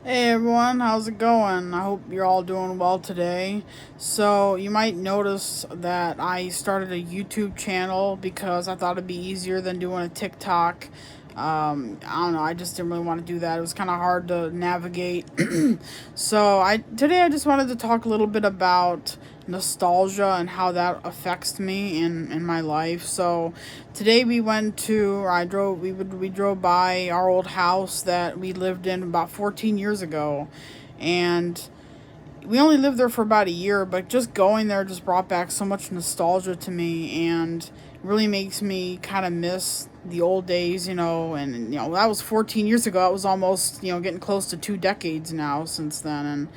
Hey everyone, how's it going? I hope you're all doing well today. So, you might notice that I started a YouTube channel because I thought it'd be easier than doing a TikTok. I don't know, I just didn't really want to do that. It was kind of hard to navigate. So, I just wanted to talk a little bit about nostalgia and how that affects me in my life. So today we went to or I drove we drove by our old house that we lived in about 14 years ago, and we only lived there for about a year, but just going there just brought back so much nostalgia to me, and really makes me kind of miss the old days, and that was 14 years ago. It was almost, getting close to 2 decades now since then, and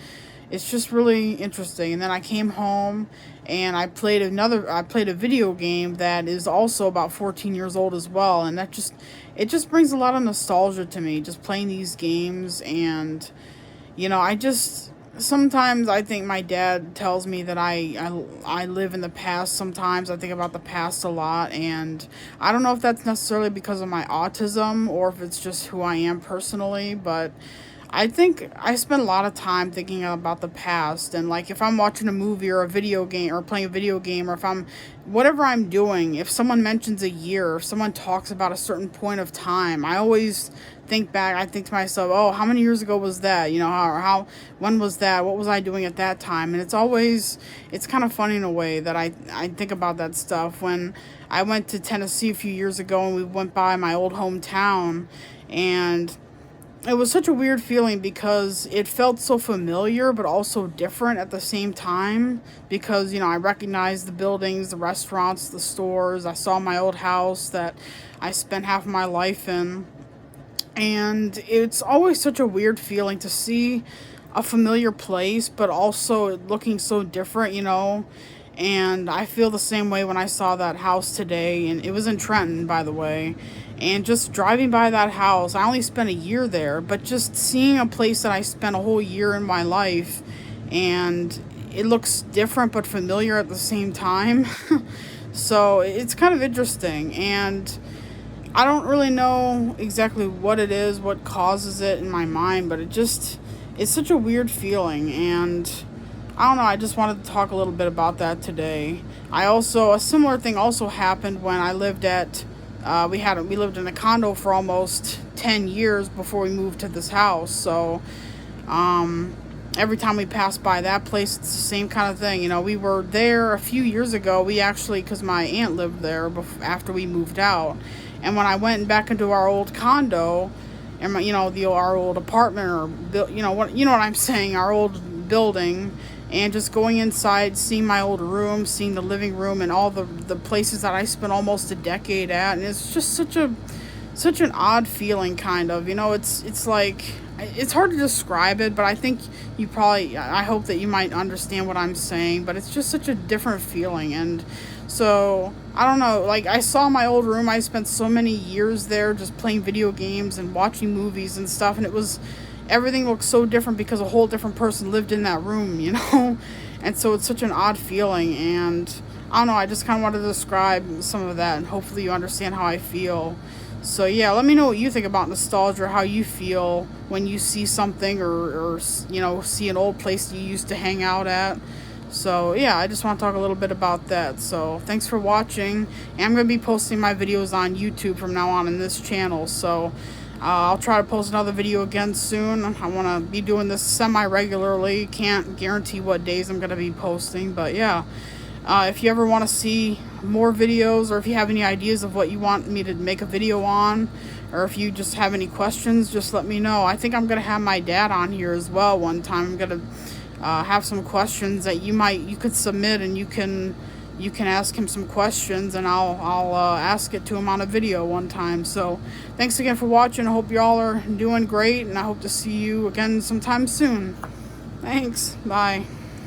it's just really interesting. And then I came home and I played a video game that is also about 14 years old as well, and it just brings a lot of nostalgia to me just playing these games. And I just sometimes I think my dad tells me that I live in the past. Sometimes I think about the past a lot, and I don't know if that's necessarily because of my autism or if it's just who I am personally, but I think I spend a lot of time thinking about the past, and like if I'm watching a movie or a video game or playing a video game, or if I'm whatever I'm doing, if someone mentions a year, if someone talks about a certain point of time, I always think back. I think to myself, "Oh, how many years ago was that? How when was that? What was I doing at that time?" And it's kind of funny in a way that I think about that stuff. When I went to Tennessee a few years ago and we went by my old hometown, and it was such a weird feeling because it felt so familiar but also different at the same time, because I recognized the buildings, the restaurants, the stores. I saw my old house that I spent half of my life in, and it's always such a weird feeling to see a familiar place but also looking so different. And I feel the same way when I saw that house today, and it was in Trenton, by the way. And just driving by that house, I only spent a year there, but just seeing a place that I spent a whole year in my life, and it looks different but familiar at the same time. So it's kind of interesting, and I don't really know exactly what it is, what causes it in my mind, but it's such a weird feeling. And I don't know, I just wanted to talk a little bit about that today. A similar thing also happened when I lived we lived in a condo for almost 10 years before we moved to this house. So, every time we pass by that place, it's the same kind of thing. We were there a few years ago. We actually, because my aunt lived there after we moved out. And when I went back into our old condo, and our old apartment, or what I'm saying, our old building, and just going inside, seeing my old room, seeing the living room, and all the places that I spent almost a decade at, and it's just such an odd feeling, kind of. It's like, it's hard to describe it, but I think I hope that you might understand what I'm saying. But it's just such a different feeling. And so I don't know, like, I saw my old room. I spent so many years there just playing video games and watching movies and stuff, and everything looked so different because a whole different person lived in that room. And so it's such an odd feeling. And I don't know, I just kind of wanted to describe some of that, and hopefully you understand how I feel. So yeah, let me know what you think about nostalgia, or how you feel when you see something, or see an old place you used to hang out at. So yeah, I just want to talk a little bit about that. So thanks for watching, and I'm going to be posting my videos on YouTube from now on in this channel. So I'll try to post another video again soon. I want to be doing this semi-regularly. Can't guarantee what days I'm going to be posting, but yeah. If you ever want to see more videos, or if you have any ideas of what you want me to make a video on, or if you just have any questions, just let me know. I think I'm going to have my dad on here as well one time. I'm going to have some questions that you could submit, and you can ask him some questions, and I'll ask it to him on a video one time. So thanks again for watching. I hope you all are doing great, and I hope to see you again sometime soon. Thanks. Bye.